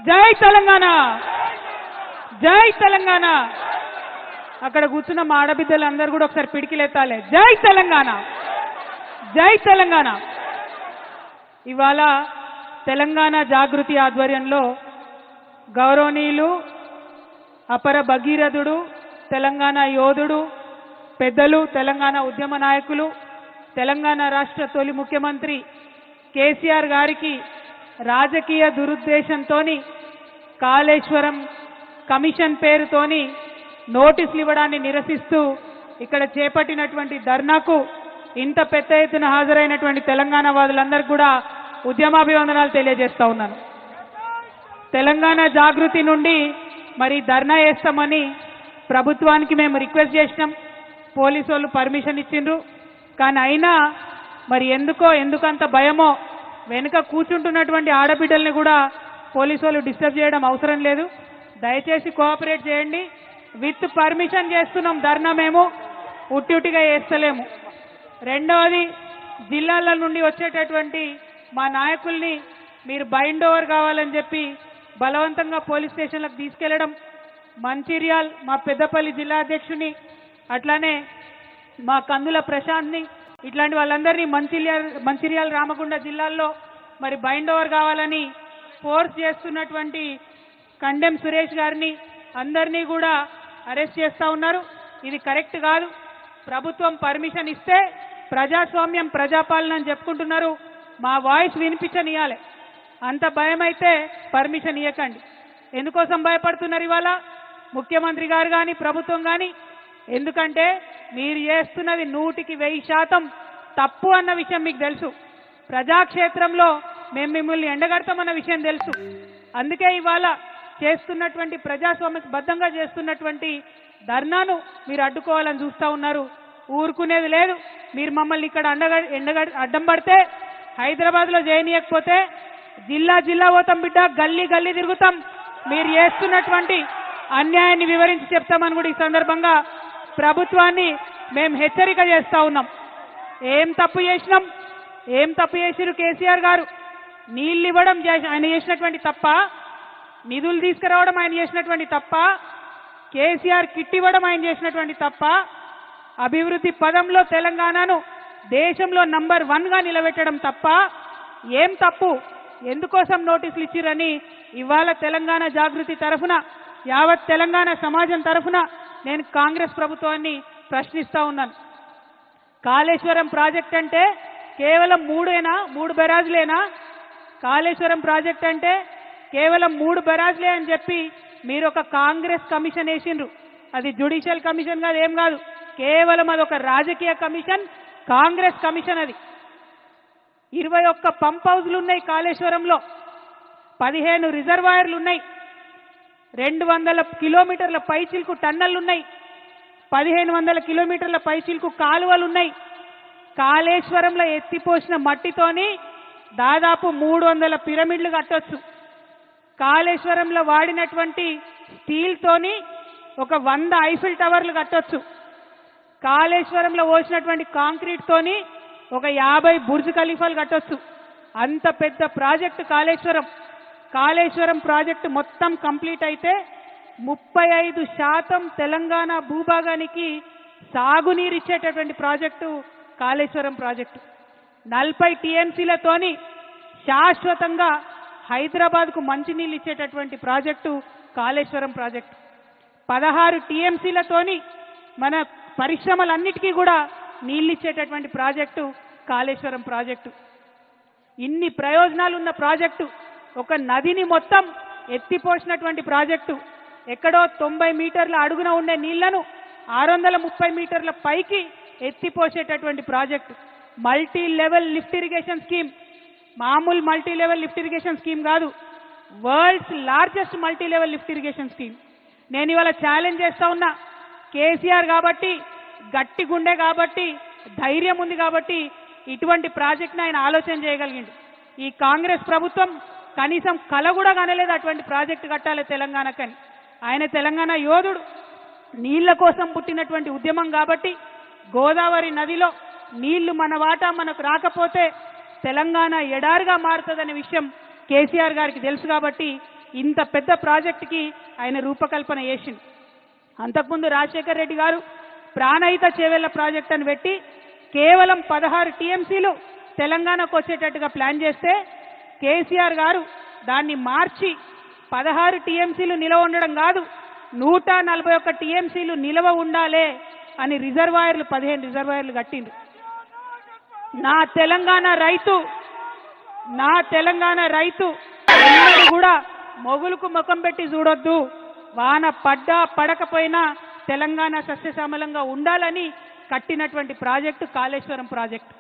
జై తెలంగాణ, జై తెలంగాణ. అక్కడ కూర్చున్న మా ఆడబిడ్డలందరూ కూడా ఒకసారి పిడికిలెత్తాలి. జై తెలంగాణ, జై తెలంగాణ. ఇవాళ తెలంగాణ జాగృతి ఆధ్వర్యంలో గౌరవనీయులు అపర భగీరథుడు, తెలంగాణ యోధుడు, పెద్దలు, తెలంగాణ ఉద్యమ నాయకులు, తెలంగాణ రాష్ట్ర తొలి ముఖ్యమంత్రి కేసీఆర్ గారికి రాజకీయ దురుద్దేశంతోని కాళేశ్వరం కమిషన్ పేరుతోని నోటీసులు ఇవ్వడాన్ని నిరసిస్తూ ఇక్కడ చేపట్టినటువంటి ధర్నాకు ఇంత పెద్ద ఎత్తున హాజరైనటువంటి తెలంగాణ వాదులందరికీ కూడా ఉద్యమాభివందనాలు తెలియజేస్తా ఉన్నాను. తెలంగాణ జాగృతి నుండి మరి ధర్నా చేస్తామని ప్రభుత్వానికి మేము రిక్వెస్ట్ చేసినాం. పోలీసు వాళ్ళు పర్మిషన్ ఇచ్చిండ్రు. కానీ అయినా మరి ఎందుకంత భయమో వెనుక కూర్చుంటున్నటువంటి ఆడబిడ్డల్ని కూడా పోలీసు వాళ్ళు డిస్టర్బ్ చేయడం అవసరం లేదు. దయచేసి కోఆపరేట్ చేయండి. విత్ పర్మిషన్ చేస్తున్నాం ధర్నా, మేము ఉట్టిగా చేస్తలేము. రెండవది, జిల్లాల నుండి వచ్చేటటువంటి మా నాయకుల్ని మీరు బైండ్ ఓవర్ కావాలని చెప్పి బలవంతంగా పోలీస్ స్టేషన్లకు తీసుకెళ్లడం, మంచిర్యాల్ మా పెద్దపల్లి జిల్లా అధ్యక్షుని, అట్లానే మా కందుల ప్రశాంత్ని, ఇట్లాంటి వాళ్ళందరినీ మంచిర్యాల రామగుండ జిల్లాల్లో మరి బైండ్ ఓవర్ కావాలని ఫోర్స్ చేస్తున్నటువంటి కండెం సురేష్ గారిని అందరినీ కూడా అరెస్ట్ చేస్తూ ఉన్నారు. ఇది కరెక్ట్ కాదు. ప్రభుత్వం పర్మిషన్ ఇస్తే ప్రజాస్వామ్యం, ప్రజాపాలన అని చెప్పుకుంటున్నారు. మా వాయిస్ వినిపించనియాలి. అంత భయం అయితే పర్మిషన్ ఇవ్వకండి. ఎందుకోసం భయపడుతున్నారు ఇవాళ ముఖ్యమంత్రి గారు కానీ ప్రభుత్వం కానీ? ఎందుకంటే మీరు చేస్తున్నది 100% తప్పు అన్న విషయం మీకు తెలుసు. ప్రజాక్షేత్రంలో మేము మిమ్మల్ని ఎండగడతామన్న విషయం తెలుసు. అందుకే ఇవాళ చేస్తున్నటువంటి ప్రజాస్వామ్యబద్ధంగా చేస్తున్నటువంటి ధర్నాను మీరు అడ్డుకోవాలని చూస్తూ ఉన్నారు. ఊరుకునేది లేదు. మీరు మమ్మల్ని ఇక్కడ అడ్డం పడితే, హైదరాబాద్లో చేయనీయకపోతే జిల్లా జిల్లా పోతాం బిడ్డ, గల్లీ గల్లీ తిరుగుతాం. మీరు చేస్తున్నటువంటి అన్యాయాన్ని వివరించి చెప్తామని కూడా ఈ సందర్భంగా ప్రభుత్వాన్ని మేము హెచ్చరిక చేస్తూ ఉన్నాం. ఏం తప్పు చేసినాం? ఏం తప్పు చేసిరు కేసీఆర్ గారు? నీళ్ళు ఇవ్వడం ఆయన చేసినటువంటి తప్ప? నిధులు తీసుకురావడం ఆయన చేసినటువంటి తప్ప? కేసీఆర్ కిట్ ఇవ్వడం ఆయన చేసినటువంటి తప్ప? అభివృద్ధి పదంలో తెలంగాణను దేశంలో నంబర్ 1గా నిలబెట్టడం తప్ప? ఏం తప్పు? ఎందుకోసం నోటీసులు ఇచ్చిరని ఇవాళ తెలంగాణ జాగృతి తరఫున, యావత్ తెలంగాణ సమాజం తరఫున నేను కాంగ్రెస్ ప్రభుత్వాన్ని ప్రశ్నిస్తా ఉన్నాను. కాళేశ్వరం ప్రాజెక్ట్ అంటే కేవలం 3 బెరాజులేనా? కాళేశ్వరం ప్రాజెక్ట్ అంటే కేవలం 3 బెరాజులే అని చెప్పి మీరు ఒక కాంగ్రెస్ కమిషన్ వేసిండ్రు. అది జ్యుడిషియల్ కమిషన్ కాదు, ఏం కాదు. కేవలం అదొక రాజకీయ కమిషన్, కాంగ్రెస్ కమిషన్. అది 21 పంప్ హౌజ్లు ఉన్నాయి కాళేశ్వరంలో, 15 రిజర్వాయర్లు ఉన్నాయి, 200 కిలోమీటర్ల పైచిల్కు టన్నెళ్లున్నాయి, 1500 కిలోమీటర్ల పైచిల్కు కాలువలున్నాయి. కాళేశ్వరంలో ఎత్తిపోసిన మట్టితోని దాదాపు 300 పిరమిడ్లు కట్టొచ్చు. కాళేశ్వరంలో వాడినటువంటి స్టీల్తోని ఒక 100 ఐఫిల్ టవర్లు కట్టొచ్చు. కాళేశ్వరంలో పోసినటువంటి కాంక్రీట్ తోని ఒక 50 బుర్జ్ ఖలీఫాలు కట్టొచ్చు. అంత పెద్ద ప్రాజెక్టు కాళేశ్వరం. కాళేశ్వరం ప్రాజెక్టు మొత్తం కంప్లీట్ అయితే 35% తెలంగాణ భూభాగానికి సాగునీరు ఇచ్చేటటువంటి ప్రాజెక్టు కాళేశ్వరం ప్రాజెక్టు. 40 టీఎంసీలతోని శాశ్వతంగా హైదరాబాద్కు మంచినీళ్ళు ఇచ్చేటటువంటి ప్రాజెక్టు కాళేశ్వరం ప్రాజెక్టు. 16 టీఎంసీలతోని మన పరిశ్రమలన్నిటికీ కూడా నీళ్ళు ఇచ్చేటటువంటి ప్రాజెక్టు కాళేశ్వరం ప్రాజెక్టు. ఇన్ని ప్రయోజనాలున్న ప్రాజెక్టు, ఒక నదిని మొత్తం ఎత్తిపోసినటువంటి ప్రాజెక్టు, ఎక్కడో 90 మీటర్ల అడుగున ఉండే నీళ్లను 630 మీటర్ల పైకి ఎత్తిపోసేటటువంటి project. Multi level lift irrigation scheme, మామూలు multi level lift irrigation scheme కాదు, world's largest multi level lift irrigation scheme. నేను ఇవాళ ఛాలెంజ్ చేస్తా ఉన్నా, కేసీఆర్ కాబట్టి, గట్టి గుండె కాబట్టి, ధైర్యం ఉంది కాబట్టి ఇటువంటి ప్రాజెక్ట్ని ఆయన ఆలోచన చేయగలిగిండు. ఈ కాంగ్రెస్ ప్రభుత్వం కనీసం కల కూడా కనలేదు అటువంటి ప్రాజెక్టు కట్టాలి తెలంగాణకని. ఆయన తెలంగాణ యోధుడు, నీళ్ల కోసం పుట్టినటువంటి ఉద్యమం కాబట్టి గోదావరి నదిలో నీళ్లు మన వాటా మనకు రాకపోతే తెలంగాణ ఎడారిగా మారుతుందనే విషయం కేసీఆర్ గారికి తెలుసు కాబట్టి ఇంత పెద్ద ప్రాజెక్టుకి ఆయన రూపకల్పన చేసిండు. అంతకుముందు రాజశేఖర్ రెడ్డి గారు ప్రాణహిత చేవెళ్ల ప్రాజెక్ట్ అని పెట్టి కేవలం 16 టీఎంసీలు తెలంగాణకు వచ్చేటట్టుగా ప్లాన్ చేస్తే కేసీఆర్ గారు దాన్ని మార్చి 16 టీఎంసీలు నిలవ ఉండడం కాదు 141 టీఎంసీలు నిలవ ఉండాలే అని రిజర్వాయర్లు 15 రిజర్వాయర్లు కట్టిండ్రు. నా తెలంగాణ రైతు ఎన్నడూ కూడా మొగులకు ముఖం పెట్టి చూడొద్దు, వాన పడ్డా పడకపోయినా తెలంగాణ సస్యశ్యామలంగా ఉండాలని కట్టినటువంటి ప్రాజెక్టు కాళేశ్వరం ప్రాజెక్టు.